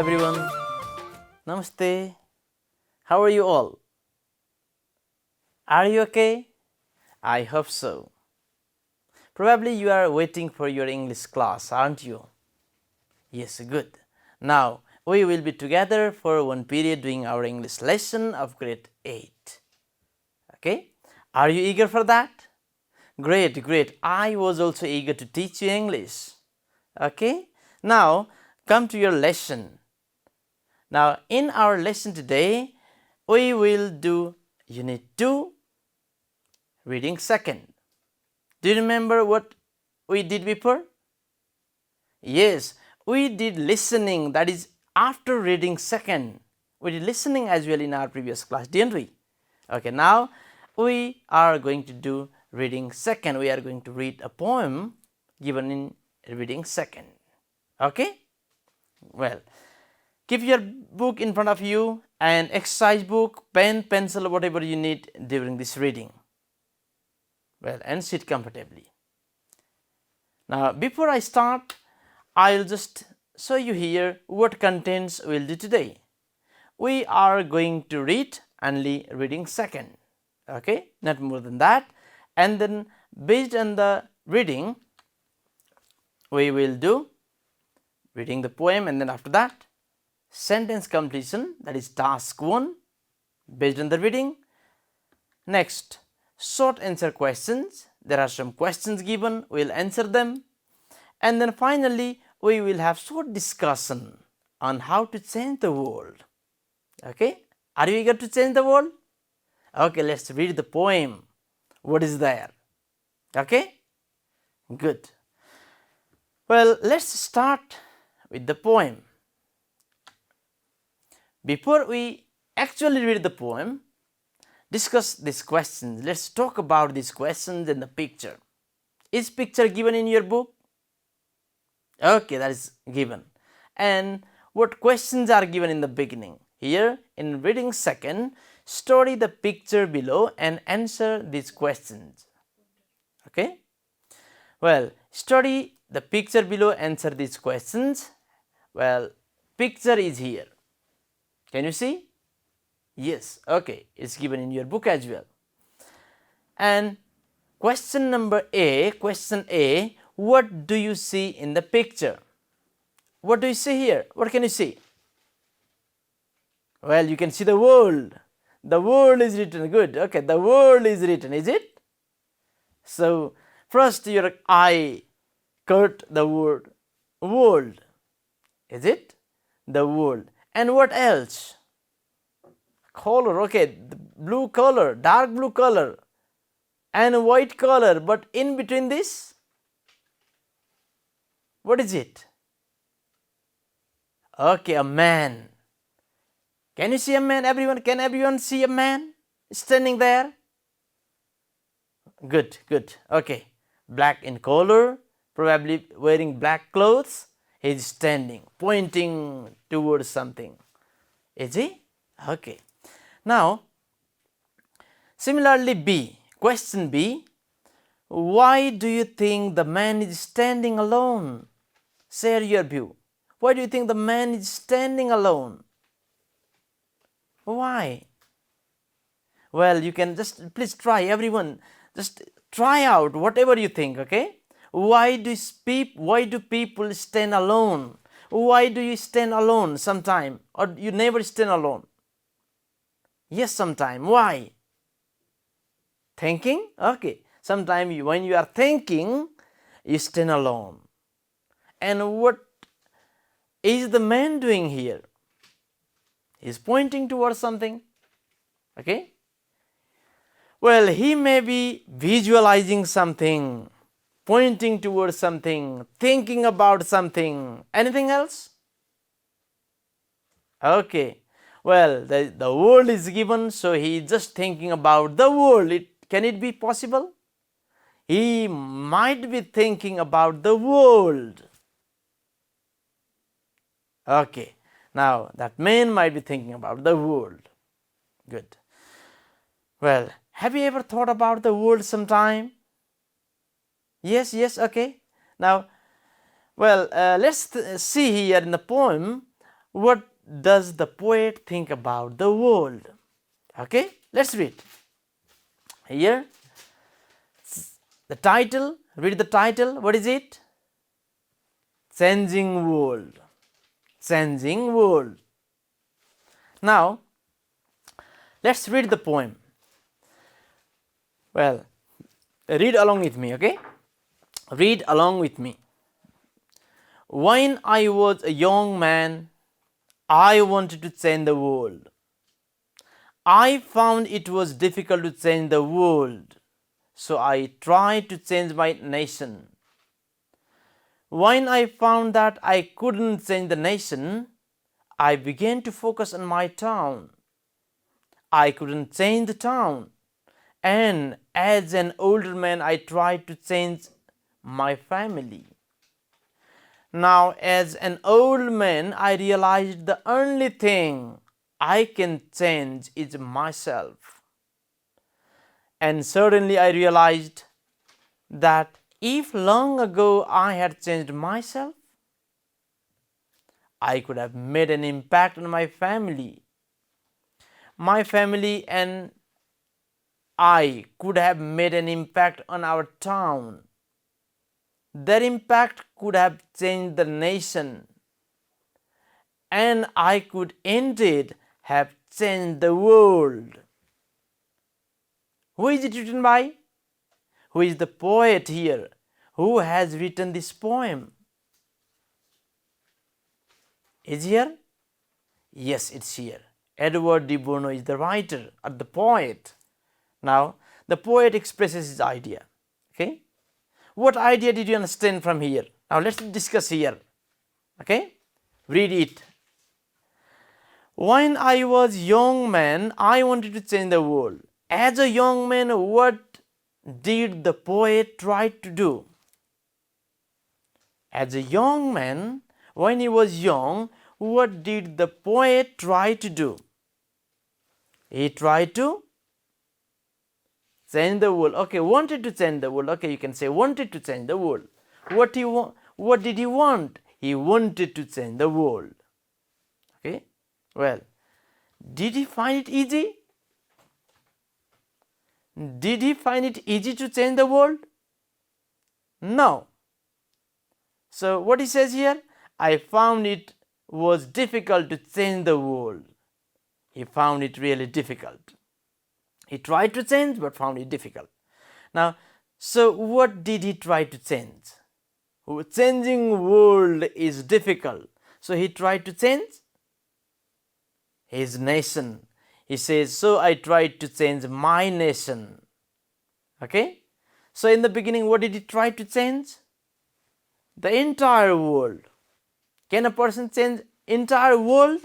everyone. Namaste. How are you all? Are you okay? I hope so. Probably you are waiting for your English class, aren't you? Yes, good. Now we will be together for one period doing our English lesson of grade 8. Okay? Are you eager for that? Great, great. I was also eager to teach you English. Okay? Now come to your lesson. Now in our lesson today, we will do Unit 2, Reading Second. Do you remember what we did before? Yes, we did listening, that is after reading second. We did listening as well in our previous class, didn't we? Okay, now we are going to do reading second. We are going to read a poem given in reading second. Okay? Well, keep your book in front of you and exercise book, pen, pencil, whatever you need during this reading. Well, and sit comfortably. Now, before I start, I'll just show you here what contents we'll do today. We are going to read only reading second, okay, not more than that. And then based on the reading, we will do reading the poem, and then after that, sentence completion, that is task 1 based on the reading. Next, short answer questions. There are some questions given, we will answer them. And then finally, we will have short discussion on how to change the world. Okay, are you eager to change the world? Okay, let's read the poem. What is there? Okay, good. Well, let's start with the poem. Before we actually read the poem, discuss these questions. Let's talk about these questions and the picture. Is picture given in your book? Okay, that is given. And what questions are given in the beginning? Here in reading second, study the picture below and answer these questions. Okay? Well, study the picture below, answer these questions. Well, picture is here. Can you see? Yes, okay, it's given in your book as well. And question A, what do you see in the picture? What do you see here? What can you see? Well, you can see the world. The world is written. Good. Okay, the world is written, is it? So, first your eye caught the word world. Is it? The world. And what else? Color. Okay, the blue color, dark blue color, and white color. But in between this, what is it? Okay, a man. Can you see a man? Everyone, can everyone see a man standing there? Good, good. Okay, black in color, probably wearing black clothes. He is standing, pointing towards something. Is he? Okay. Now, similarly B, question B, why do you think the man is standing alone? Share your view. Why do you think the man is standing alone? Why? Well, you can just please try, everyone, just try out whatever you think, okay? Why do people stand alone? Why do you stand alone sometime, or you never stand alone? Yes, sometime. Why? Thinking? Okay. Sometime when you are thinking, you stand alone. And what is the man doing here? He is pointing towards something. Okay. Well, he may be visualizing something, pointing towards something, thinking about something. Anything else? Okay. Well, the world is given, so he is just thinking about the world. Can it be possible? He might be thinking about the world. Okay. Now, that man might be thinking about the world. Good. Well, have you ever thought about the world sometime? Yes, okay. Now, well, let's see here in the poem What does the poet think about the world? Okay, let's read. Here, the title, read the title. What is it? Changing world. Changing world. Now, let's read the poem. Well, read along with me, okay? Read along with me. When I was a young man, I wanted to change the world. I found it was difficult to change the world, so I tried to change my nation. When I found that I couldn't change the nation, I began to focus on my town. I couldn't change the town, and as an older man, I tried to change my family. Now, as an old man, I realized the only thing I can change is myself. And suddenly I realized that if long ago I had changed myself, I could have made an impact on my family. My family and I could have made an impact on our town. That impact could have changed the nation, and I could indeed have changed the world. Who is it written by? Who is the poet here? Who has written this poem? Is here? Yes, it's here. Edward de Bono is the writer or the poet. Now, the poet expresses his idea. Okay? What idea did you understand from here? Now, let's discuss here. Okay? Read it. When I was young man, I wanted to change the world. As a young man, what did the poet try to do? As a young man, when he was young, what did the poet try to do? He tried to change the world. Okay, wanted to change the world. Okay, you can say wanted to change the world. What did he want? He wanted to change the world. Okay, well, did he find it easy? Did he find it easy to change the world? No. So what he says here, I found it was difficult to change the world. He found it really difficult. He tried to change but found it difficult. Now, so what did he try to change? Changing world is difficult. So he tried to change his nation. He says, so I tried to change my nation. Okay? So in the beginning, what did he try to change? The entire world. Can a person change entire world?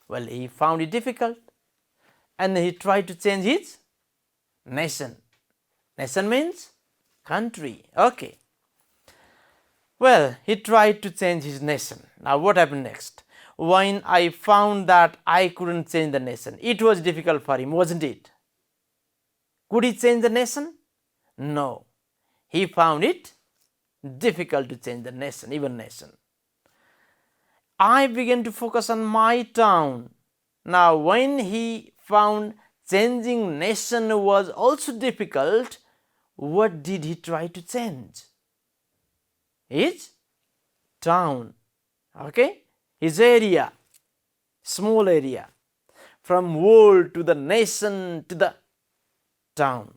Well, he found it difficult. And he tried to change his nation. Nation means country. Okay. Well, he tried to change his nation. Now what happened next? When I found that I couldn't change the nation, it was difficult for him, wasn't it? Could he change the nation? No. He found it difficult to change the nation, even nation. I began to focus on my town. Now, when he found changing nation was also difficult, what did he try to change? His town. Okay? His area, small area, from world to the nation to the town.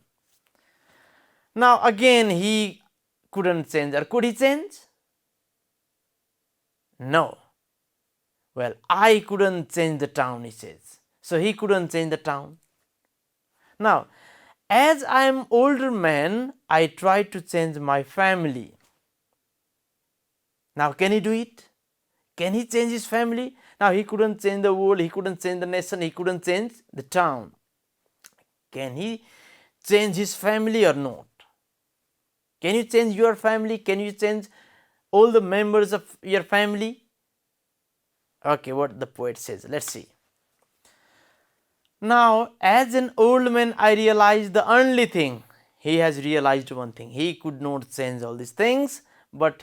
Now again he couldn't change, or could he change? No. Well, I couldn't change the town, he says. So he couldn't change the town. Now, as I am older man, I tried to change my family. Now can he do it? Can he change his family? Now he couldn't change the world, he couldn't change the nation, he couldn't change the town. Can he change his family or not? Can you change your family? Can you change all the members of your family? Okay, what the poet says, let's see. Now, as an old man, I realized the only thing, he has realized one thing, he could not change all these things, but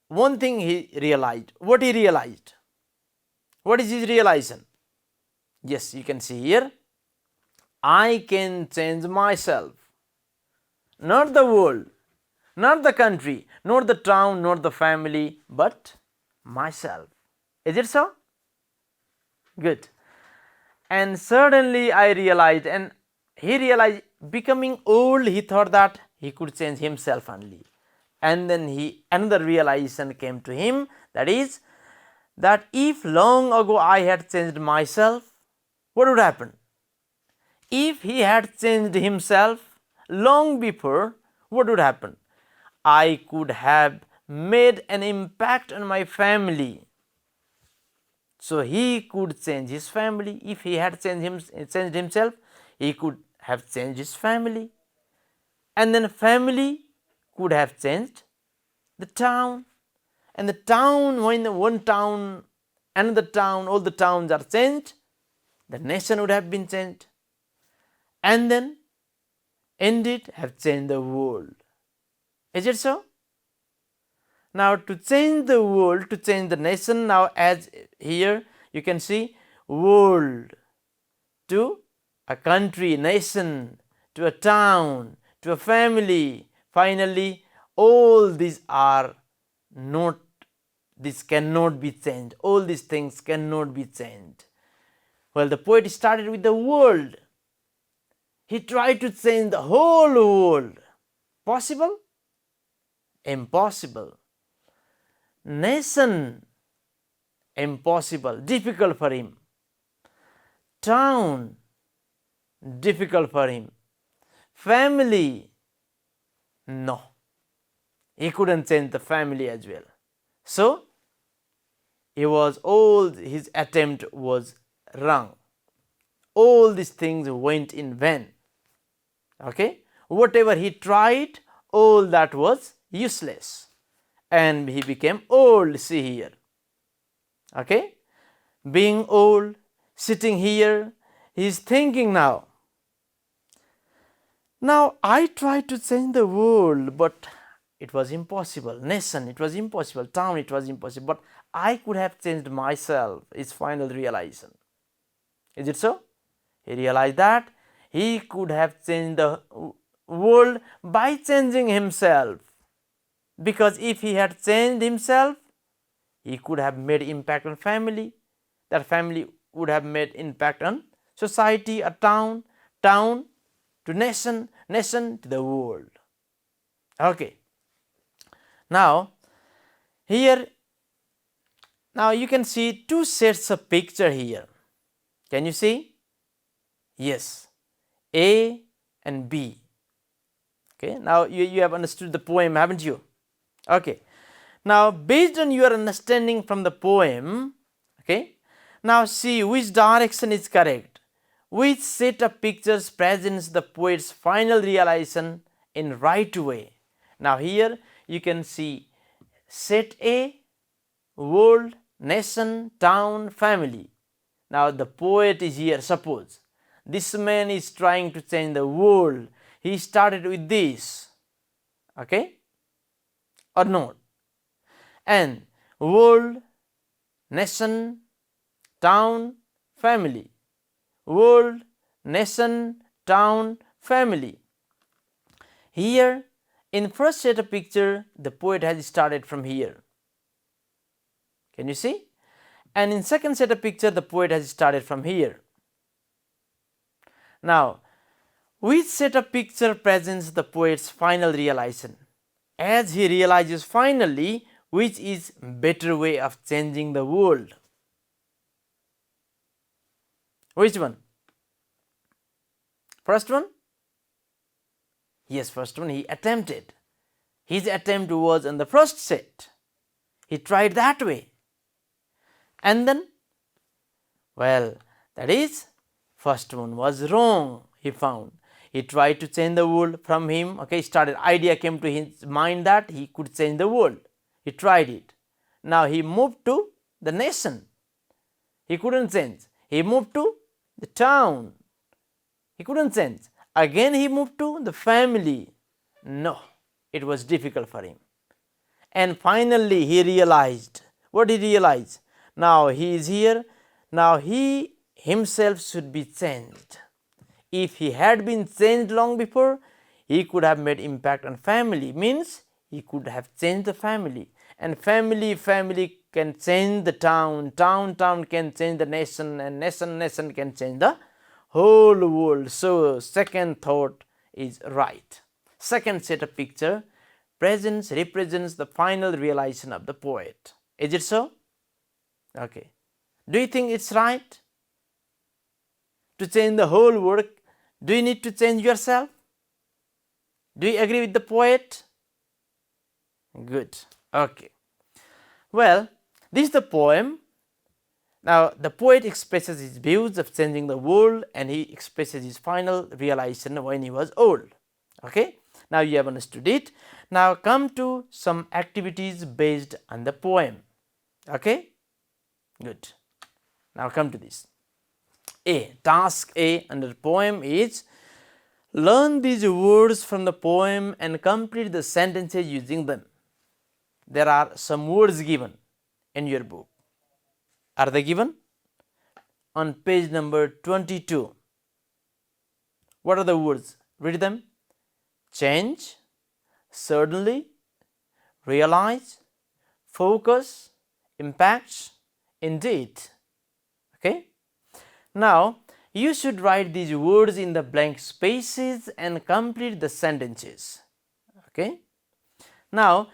one thing he realized. What he realized? What is his realization? Yes, you can see here, I can change myself, not the world, not the country, not the town, not the family, but myself. Is it so? Good. And suddenly I realized, and he realized, becoming old, he thought that he could change himself only. And then another realization came to him, that is, that if long ago I had changed myself, what would happen? If he had changed himself long before, what would happen? I could have made an impact on my family. So he could change his family. If he had changed himself, he could have changed his family. And then family could have changed the town. And the town, when one town, another town, all the towns are changed, the nation would have been changed. And then indeed have changed the world. Is it so? Now to change the world, to change the nation, now as here you can see, world to a country, nation, to a town, to a family, finally all these are not, this cannot be changed, all these things cannot be changed. Well, the poet started with the world. He tried to change the whole world. Possible? Impossible. Nation? Impossible, difficult for him. Town? Difficult for him. Family? No. He couldn't change the family as well. So, his attempt was wrong. All these things went in vain. Okay? Whatever he tried, all that was useless. And he became old, see here. Okay? Being old, sitting here, he is thinking now. Now, I tried to change the world, but it was impossible. Nation, it was impossible. Town, it was impossible. But I could have changed myself, his final realization. Is it so? He realized that he could have changed the world by changing himself. Because if he had changed himself, he could have made impact on family. That family would have made impact on society, a town, town to nation, nation to the world. Okay. Now, here, now you can see two sets of picture here. Can you see? Yes. A and B. Okay. Now, you have understood the poem, haven't you? Okay. Now, based on your understanding from the poem, okay, now see which direction is correct. Which set of pictures presents the poet's final realization in right way. Now, here you can see set A, world, nation, town, family. Now, the poet is here. Suppose this man is trying to change the world. He started with this. Okay? Or not? And world, nation, town, family. World, nation, town, family. Here, in first set of picture, the poet has started from here. Can you see? And in second set of picture, the poet has started from here. Now, which set of picture presents the poet's final realization? As he realizes finally, which is better way of changing the world? Which one? First one? Yes, first one he attempted. His attempt was on the first set. He tried that way. And then, well, that is, first one was wrong, he found. He tried to change the world from him. Okay, idea came to his mind that he could change the world. He tried it. Now he moved to the nation. He couldn't change. He moved to the town. He couldn't change. Again he moved to the family. No, it was difficult for him. And finally he realized. What did he realize? Now he is here Now he himself should be changed. If he had been changed long before, he could have made impact on family, means he could have changed the family, and family can change the town, town can change the nation, and nation can change the whole world. So second thought is right. Second set of picture presents represents the final realization of the poet. Is it so? Okay. Do you think it's right? To change the whole world, do you need to change yourself? Do you agree with the poet? Good. Okay. Well, this is the poem. Now, the poet expresses his views of changing the world, and he expresses his final realization when he was old. Okay. Now, you have understood it. Now, come to some activities based on the poem. Okay. Good. Now, come to this. A. Task A under poem is learn these words from the poem and complete the sentences using them. There are some words given in your book. Are they given? On page number 22. What are the words? Read them. Change, certainly, realize, focus, impacts, indeed. Okay. Now, you should write these words in the blank spaces and complete the sentences. Okay. Now,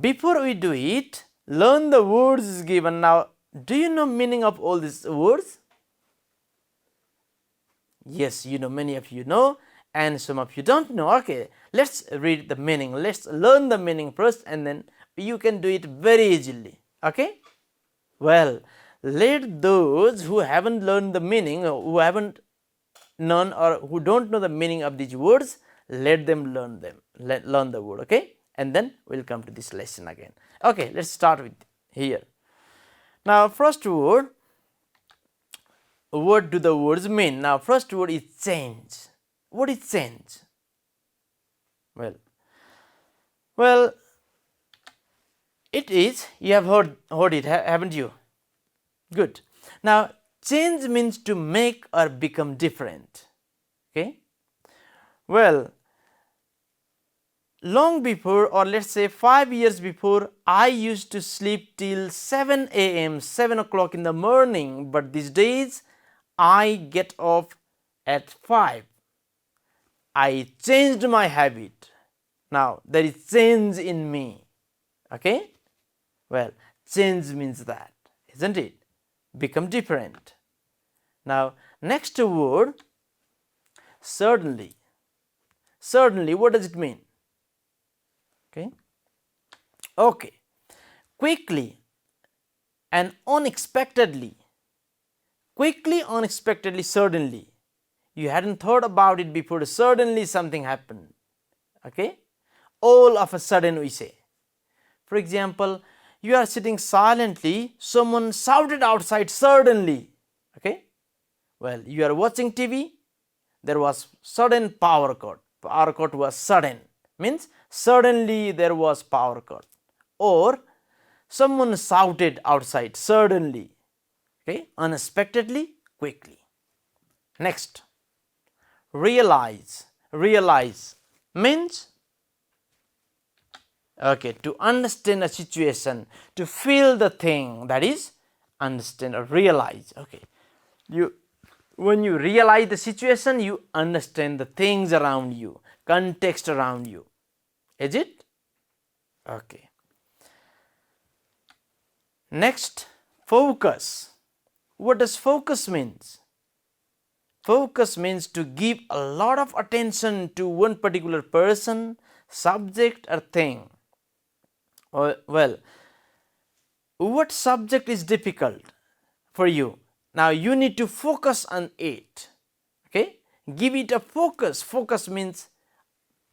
before we do it, learn the words given. Now, do you know meaning of all these words? Yes, you know, many of you know, and some of you don't know. Okay, let's read the meaning. Let's learn the meaning first, and then you can do it very easily. Okay. Well, let those who haven't learned the meaning, who haven't known or who don't know the meaning of these words, let them learn them. Learn the word. Okay, and then we'll come to this lesson again. Okay, let's start with here. Now, first word, what do the words mean? Now, first word is change. What is change? Well, it is, you have heard it, haven't you? Good. Now, change means to make or become different. Okay. Well, long before, or let's say 5 years before, I used to sleep till 7 a.m., 7 o'clock in the morning, but these days I get off at 5. I changed my habit. Now, there is change in me. Okay. Well, change means that, isn't it? Become different. Now, next word, certainly. Certainly, what does it mean? Okay. Okay. Quickly and unexpectedly. Quickly, unexpectedly, suddenly. You hadn't thought about it before, suddenly something happened. Okay. All of a sudden, we say. For example, you are sitting silently, someone shouted outside suddenly. Okay. Well, you are watching TV, there was sudden power cut. Power cut was sudden, means suddenly there was power cut. Or someone shouted outside suddenly. Okay, unexpectedly, quickly. Next, realize. Realize means, okay, to understand a situation, to feel the thing, that is understand or realize. Okay, when you realize the situation, you understand the things around you, context around you. Is it? Okay. Next, focus. What does focus means? Focus means to give a lot of attention to one particular person, subject or thing. Well, what subject is difficult for you? Now, you need to focus on it. Okay, give it a focus. Focus means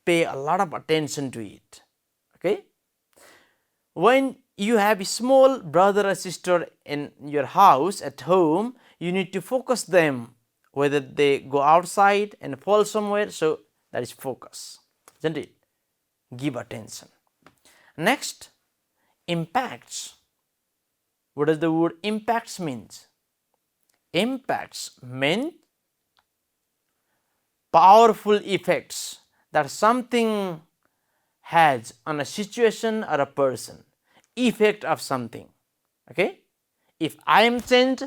pay a lot of attention to it. Okay, when you have a small brother or sister in your house at home, you need to focus them, whether they go outside and fall somewhere. So that is focus, isn't it? Give attention. Next, impacts. What does the word impacts means? Impacts mean powerful effects that something has on a situation or a person. Effect of something. Okay? If I am changed,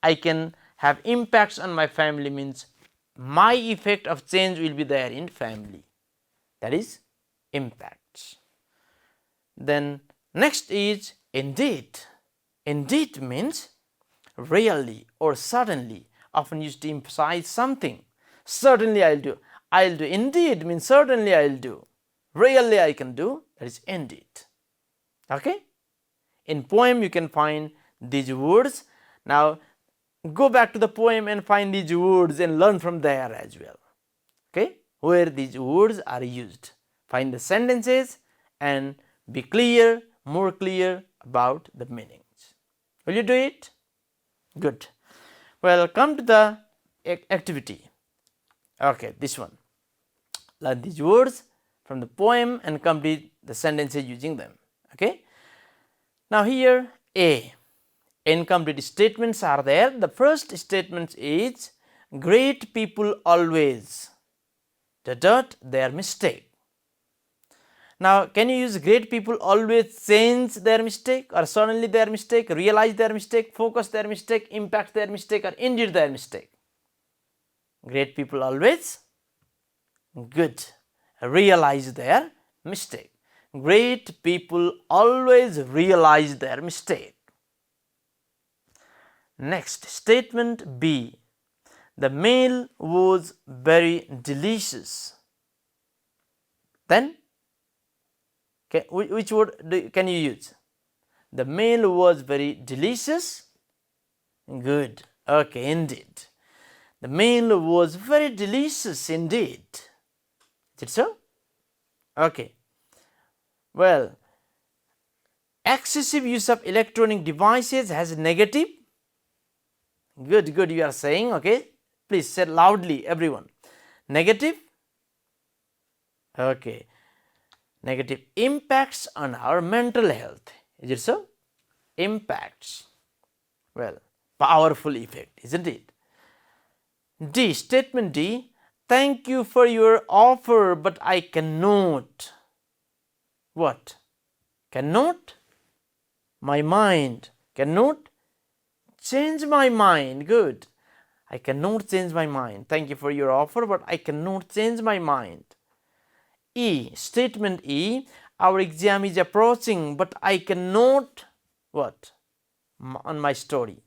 I can have impacts on my family, means my effect of change will be there in family. That is impacts. Then next is indeed. Indeed means really or suddenly, often used to emphasize something. Certainly I will do. I will do. Indeed means certainly I will do. Really I can do. That is indeed. Okay? In poem you can find these words. Now go back to the poem and find these words and learn from there as well. Okay? Where these words are used. Find the sentences and be clear, more clear about the meanings. Will you do it? Good. Well, come to the activity. Okay, this one. Learn these words from the poem and complete the sentences using them. Okay. Now here A. Incomplete statements are there. The first statement is great people always their mistake. Now can you use great people always change their mistake, or suddenly their mistake, realize their mistake, focus their mistake, impact their mistake, or indeed their mistake? Great people always good realize their mistake. Great people always realize their mistake. Next, statement B. The meal was very delicious. Then, which word can you use? The meal was very delicious. Good. Okay, indeed. The meal was very delicious indeed. Is it so? Okay. Well, excessive use of electronic devices has negative. Good, good, you are saying. Okay. Please say loudly, everyone. Negative. Okay. Negative impacts on our mental health. Is it so? Impacts. Well, powerful effect, isn't it? D. Statement D. Thank you for your offer, but I cannot. What? Cannot? My mind. Cannot change my mind. Good. I cannot change my mind. Thank you for your offer, but I cannot change my mind. E. Statement E. Our exam is approaching, but I cannot. What? On my story.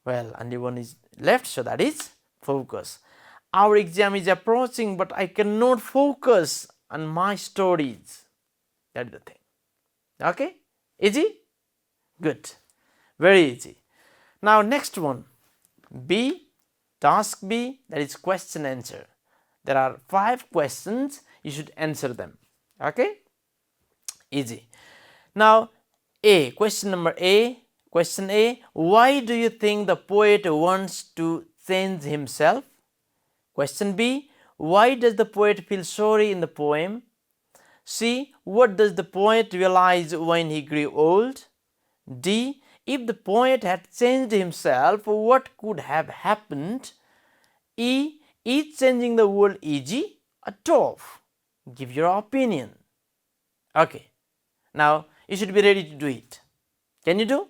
Well, only one is left, so that is focus. Our exam is approaching, but I cannot focus on my stories. That is the thing. Okay? Easy? Good. Very easy. Now next one. B. Task B, that is question answer. There are 5 questions. You should answer them. Okay? Easy. Now A. Question number A. Question A. Why do you think the poet wants to change himself? Question B. Why does the poet feel sorry in the poem? C. What does the poet realize when he grew old? D. If the poet had changed himself, what could have happened? E. Is changing the world easy or tough? Give your opinion. Okay. Now you should be ready to do it. Can you do?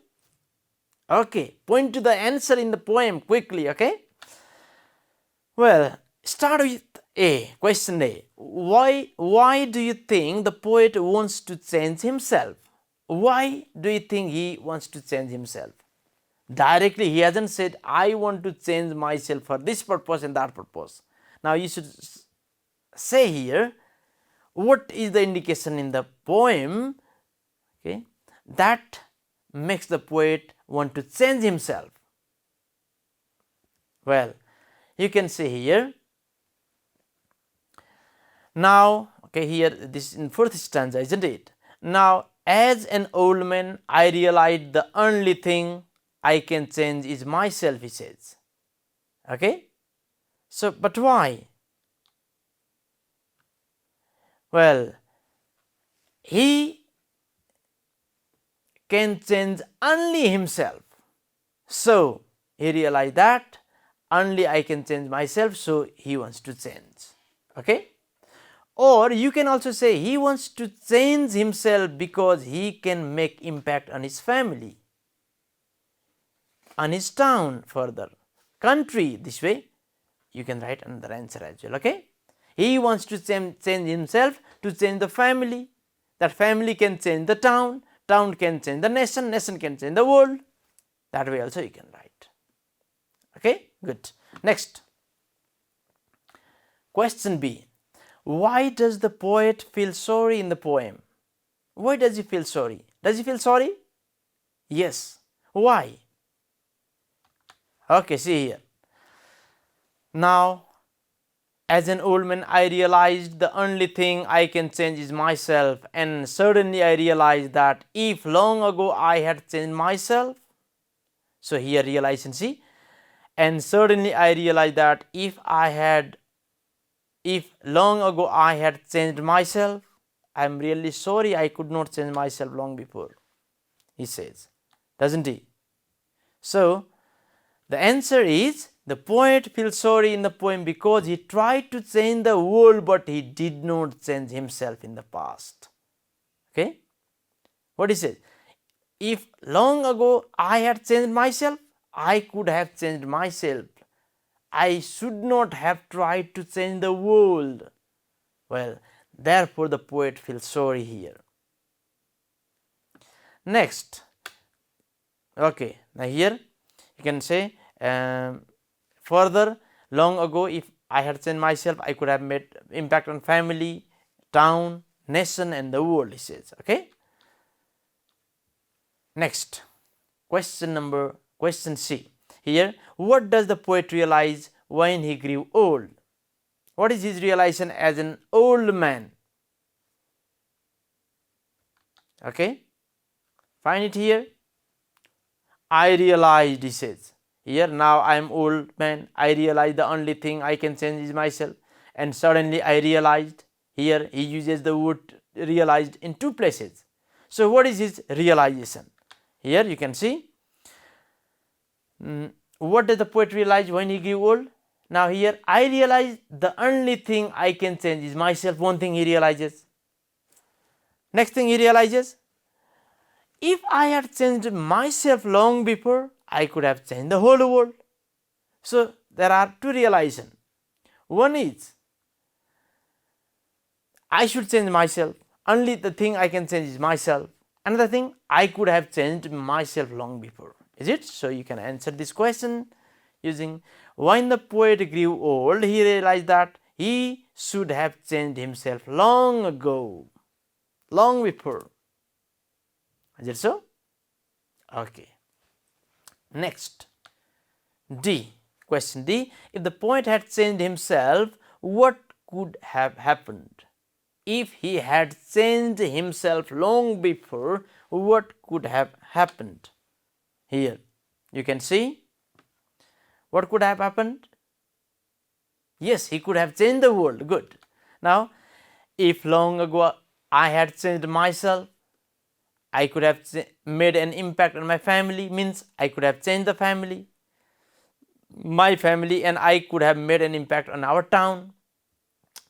Okay. Point to the answer in the poem quickly. Okay. Well, start with A. Question A. Why do you think the poet wants to change himself? Why do you think he wants to change himself? Directly he hasn't said, I want to change myself for this purpose and that purpose. Now you should say here, what is the indication in the poem, okay, that makes the poet want to change himself? Well, you can say here, now, okay, here this is in 4th stanza, isn't it? Now, as an old man, I realized the only thing I can change is myself, he says. Okay? So, but why? Well, he can change only himself. So, he realized that only I can change myself, so he wants to change. Okay? Or you can also say he wants to change himself because he can make impact on his family, on his town, further country. This way you can write another answer as well. Okay? He wants to change himself to change the family. That family can change the town, town can change the nation, nation can change the world. That way also you can write. Okay, good. Next, question B. Why does the poet feel sorry in the poem? Why does he feel sorry? Does he feel sorry? Yes. Why? Okay, see here. Now, as an old man, I realized the only thing I can change is myself, and suddenly I realized that if long ago I had changed myself, so here realization, see, and suddenly I realized that if long ago I had changed myself, I am really sorry I could not change myself long before, he says, doesn't he? So the answer is, the poet feels sorry in the poem because he tried to change the world but he did not change himself in the past. Okay? What he says? If long ago I had changed myself, I could have changed myself. I should not have tried to change the world. Well, therefore the poet feels sorry here. Next. Okay, now here you can say, further, long ago if I had changed myself, I could have made impact on family, town, nation and the world, he says. Okay. Next, question C. Here, what does the poet realize when he grew old? What is his realization as an old man? Okay, find it here. I realized, he says. Here, now I am old man, I realize the only thing I can change is myself, and suddenly I realized. Here he uses the word realized in two places. So what is his realization? Here you can see, what does the poet realize when he grew old? Now here, I realize the only thing I can change is myself. One thing he realizes. Next thing he realizes, if I had changed myself long before, I could have changed the whole world. So there are two realizations. One is, I should change myself. Only the thing I can change is myself. Another thing, I could have changed myself long before. Is it? So you can answer this question using, when the poet grew old, he realized that he should have changed himself long ago, long before. Is it so? Okay. Next, D. Question D. If the poet had changed himself, what could have happened? If he had changed himself long before, what could have happened? Here you can see, what could have happened? Yes, he could have changed the world. Good. Now, if long ago I had changed myself, I could have made an impact on my family, means I could have changed the family, my family, and I could have made an impact on our town.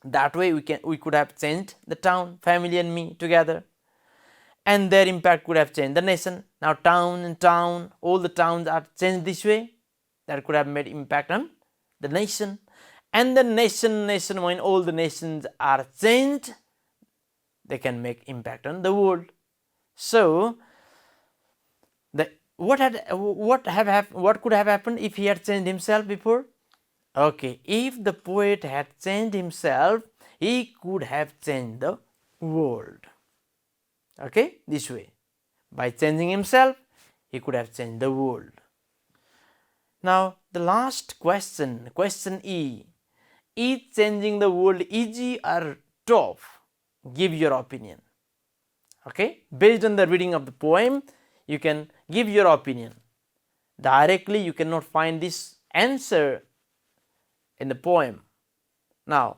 That way we could have changed the town, family and me together, and their impact could have changed the nation. Now town, all the towns are changed this way. That could have made impact on the nation, and the nation when all the nations are changed, they can make impact on the world. So what could have happened if he had changed himself before? Okay, if the poet had changed himself, he could have changed the world. Okay, this way, by changing himself, he could have changed the world. Now the last question, question E. Is changing the world easy or tough? Give your opinion. Okay, based on the reading of the poem, you can give your opinion. Directly you cannot find this answer in the poem. Now,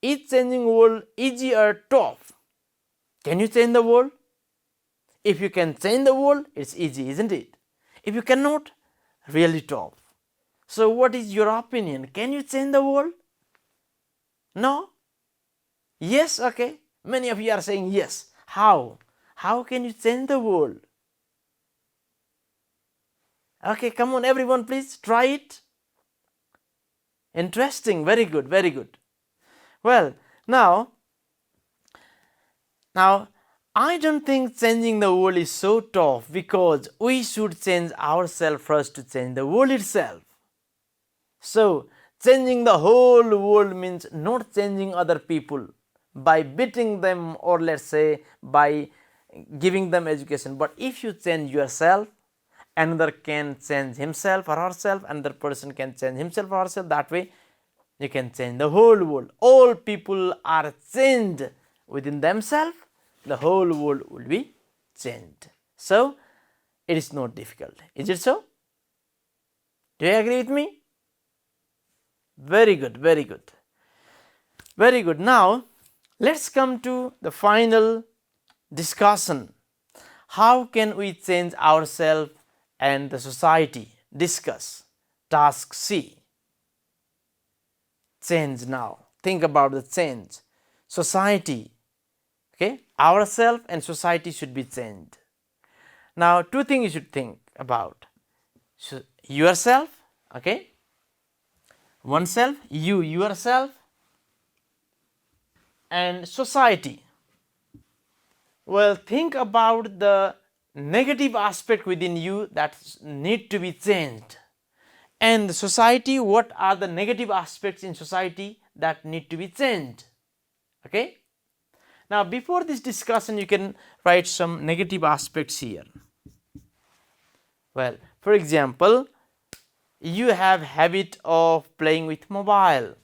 is changing world easy or tough? Can you change the world? If you can change the world, it's easy, isn't it? If you cannot, really tough. So what is your opinion? Can you change the world? No? Yes? Okay. Many of you are saying yes. How? How can you change the world? Okay, come on everyone, please try it. Interesting. Very good, very good. Well, now I don't think changing the world is so tough, because we should change ourselves first to change the world itself. So changing the whole world means not changing other people by beating them, or let's say by giving them education. But if you change yourself, another can change himself or herself, another person can change himself or herself. That way you can change the whole world. All people are changed within themselves, the whole world will be changed. So it is not difficult. Is it so? Do you agree with me? Very good, very good. Very good. Now let's come to the final discussion. How can we change ourselves and the society? Discuss. Task C. Change now. Think about the change. Society. Okay, ourselves and society should be changed. Now, two things you should think about. So, yourself, okay, oneself, yourself, and society. Well, think about the negative aspect within you that need to be changed, and the society, what are the negative aspects in society that need to be changed. Okay. Now, before this discussion, you can write some negative aspects here. Well, for example, you have habit of playing with mobile.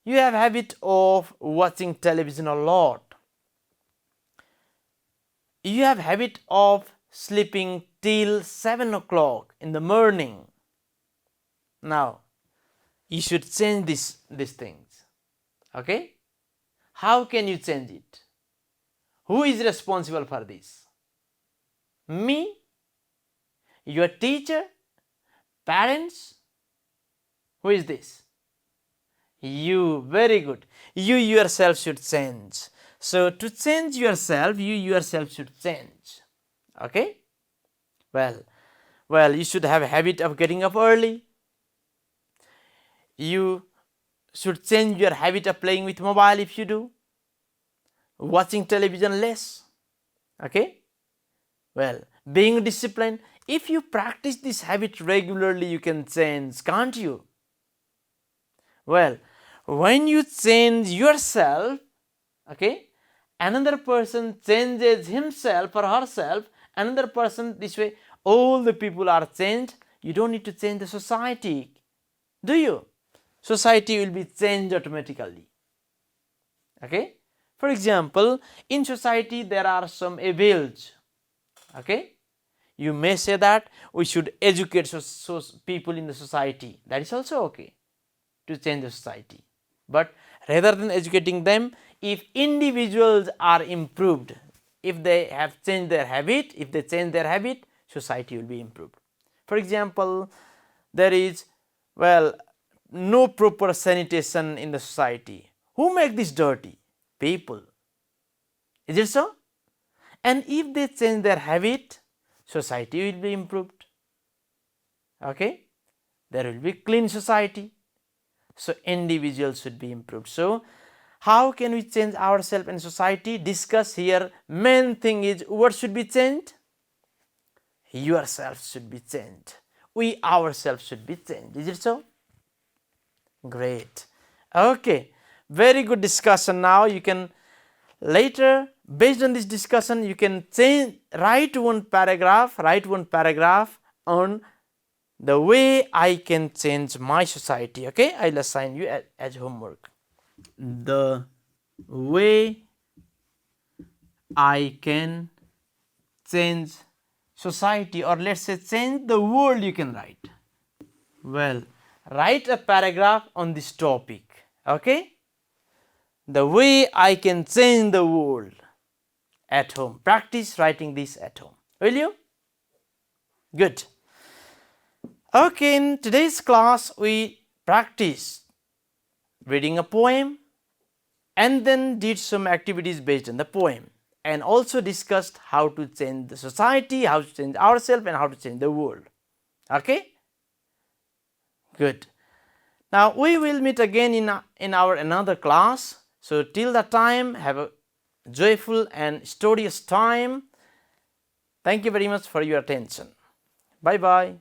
You have habit of watching television a lot. You have habit of sleeping till 7 o'clock in the morning. Now, you should change these things. Okay? How can you change it? Who is responsible for this? Me? Your teacher? Parents? Who is this? You. Very good. You yourself should change. So to change yourself, you yourself should change. Okay? Well, you should have a habit of getting up early. You should change your habit of playing with mobile if you do. Watching television less. Okay? Well, being disciplined. If you practice this habit regularly, you can change, can't you? Well, when you change yourself, okay, another person changes himself or herself, another person, this way all the people are changed. You don't need to change the society, do you? Society will be changed automatically. Okay. For example, in society there are some evils. Okay. You may say that we should educate people in the society. That is also okay to change the society. But rather than educating them, if individuals are improved, if they have changed their habit, if they change their habit, society will be improved. For example, there is, well, no proper sanitation in the society. Who make this dirty? People. Is it so? And if they change their habit, society will be improved. Okay? There will be clean society. So individuals should be improved. So how can we change ourselves and society? Discuss here. Main thing is, what should be changed? Yourself should be changed. We ourselves should be changed. Is it so? Great. Okay. Very good discussion. Now you can later, based on this discussion, you can write one paragraph on the way I can change my society. Okay, I'll assign you as homework. The way I can change society, or let's say change the world, you can write. Well, write a paragraph on this topic. Okay, the way I can change the world at home. Practice writing this at home. Will you? Good. Okay, in today's class we practiced reading a poem and then did some activities based on the poem, and also discussed how to change the society, how to change ourselves, and how to change the world. Okay? Good. Now we will meet again in our another class. So till that time, have a joyful and studious time. Thank you very much for your attention. Bye bye.